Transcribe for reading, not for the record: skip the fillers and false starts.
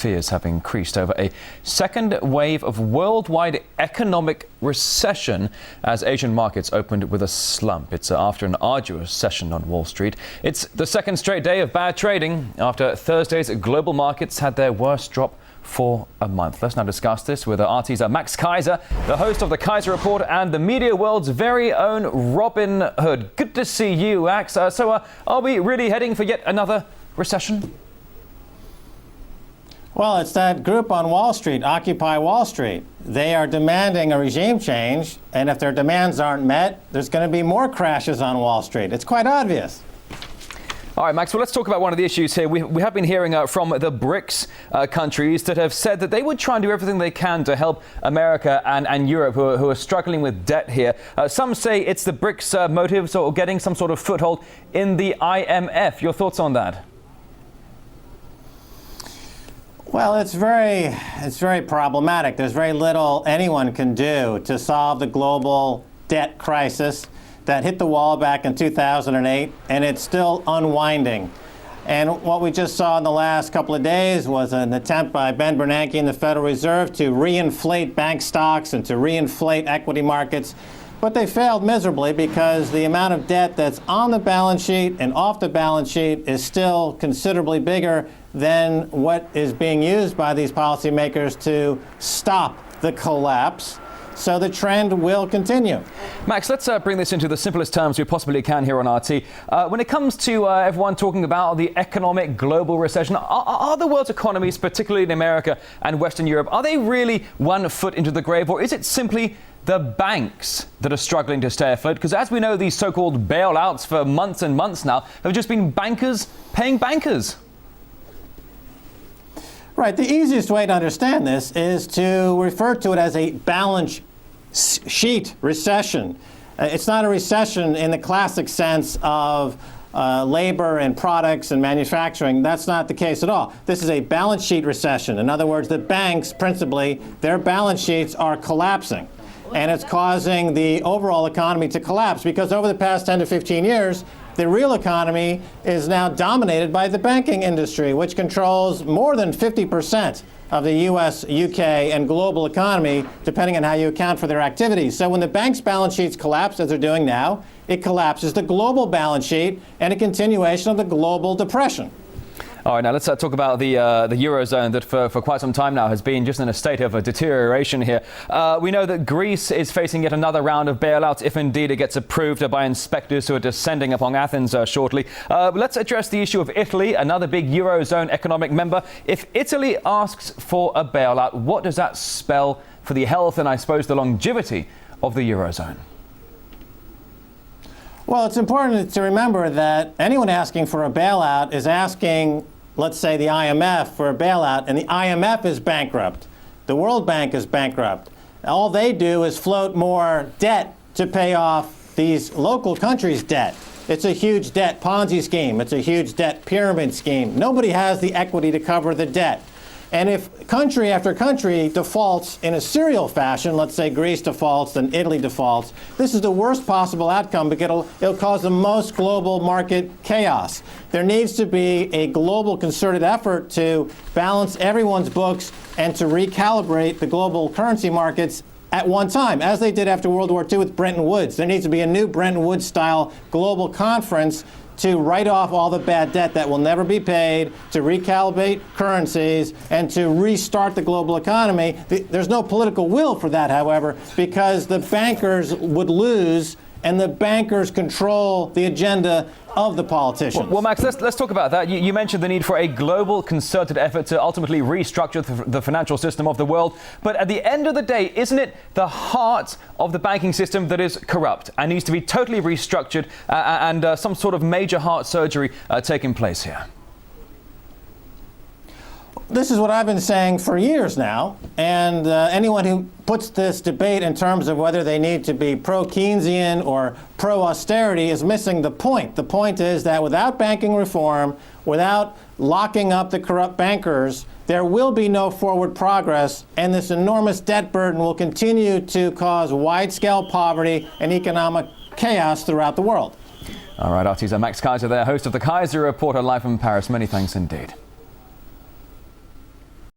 fears have increased over a second wave of worldwide economic recession as Asian markets opened with a slump. It's after an arduous session on Wall Street. It's the second straight day of bad trading after Thursday's global markets had their worst drop for a month. Let's now discuss this with RT's Max Keiser, the host of the Keiser Report and the media world's very own Robin Hood. Good to see you, Max. Are we really heading for yet another recession? Well, it's that group on Wall Street, Occupy Wall Street. They are demanding a regime change, and if their demands aren't met, there's going to be more crashes on Wall Street. It's quite obvious. All right, Max, well, let's talk about one of the issues here. We have been hearing from the BRICS countries that have said that they would try and do everything they can to help America and Europe, who are struggling with debt here. Some say it's the BRICS motives or getting some sort of foothold in the IMF. Your thoughts on that? Well, it's very problematic. There's very little anyone can do to solve the global debt crisis that hit the wall back in 2008, and it's still unwinding. And what we just saw in the last couple of days was an attempt by Ben Bernanke and the Federal Reserve to reinflate bank stocks and to reinflate equity markets. But they failed miserably because the amount of debt that's on the balance sheet and off the balance sheet is still considerably bigger than what is being used by these policymakers to stop the collapse. So the trend will continue. Max, let's bring this into the simplest terms we possibly can here on RT. When it comes to everyone talking about the economic global recession, are the world's economies, particularly in America and Western Europe, are they really 1 foot into the grave, or is it simply the banks that are struggling to stay afloat? Because as we know, these so-called bailouts for months and months now have just been bankers paying bankers. Right. The easiest way to understand this is to refer to it as a balance sheet recession. It's not a recession in the classic sense of labor and products and manufacturing. That's not the case at all. This is a balance sheet recession. In other words, the banks, principally, their balance sheets are collapsing. And it's causing the overall economy to collapse because over the past 10 to 15 years, the real economy is now dominated by the banking industry, which controls more than 50% of the U.S., U.K., and global economy, depending on how you account for their activities. So when the banks' balance sheets collapse, as they're doing now, it collapses the global balance sheet and a continuation of the global depression. All right, now let's talk about the Eurozone that for quite some time now has been just in a state of deterioration here. We know that Greece is facing yet another round of bailouts, if indeed it gets approved by inspectors who are descending upon Athens shortly. Let's address the issue of Italy, another big Eurozone economic member. If Italy asks for a bailout, what does that spell for the health and, I suppose, the longevity of the Eurozone? Well, it's important to remember that anyone asking for a bailout is asking, let's say, the IMF for a bailout, and the IMF is bankrupt. The World Bank is bankrupt. All they do is float more debt to pay off these local countries' debt. It's a huge debt Ponzi scheme. It's a huge debt pyramid scheme. Nobody has the equity to cover the debt. And if country after country defaults in a serial fashion, let's say Greece defaults, then Italy defaults, this is the worst possible outcome because it'll cause the most global market chaos. There needs to be a global concerted effort to balance everyone's books and to recalibrate the global currency markets at one time, as they did after World War II with Bretton Woods. There needs to be a new Bretton Woods-style global conference to write off all the bad debt that will never be paid, to recalibrate currencies, and to restart the global economy. There's no political will for that, however, because the bankers would lose, and the bankers control the agenda of the politicians. Well, Max, let's talk about that. You mentioned the need for a global concerted effort to ultimately restructure the financial system of the world. But at the end of the day, isn't it the heart of the banking system that is corrupt and needs to be totally restructured and some sort of major heart surgery taking place here? This is what I've been saying for years now, and anyone who puts this debate in terms of whether they need to be pro-Keynesian or pro-austerity is missing the point. The point is that without banking reform, without locking up the corrupt bankers, there will be no forward progress, and this enormous debt burden will continue to cause wide-scale poverty and economic chaos throughout the world. All right, RT's Max Keiser there, host of the Keiser Report, live from Paris. Many thanks indeed.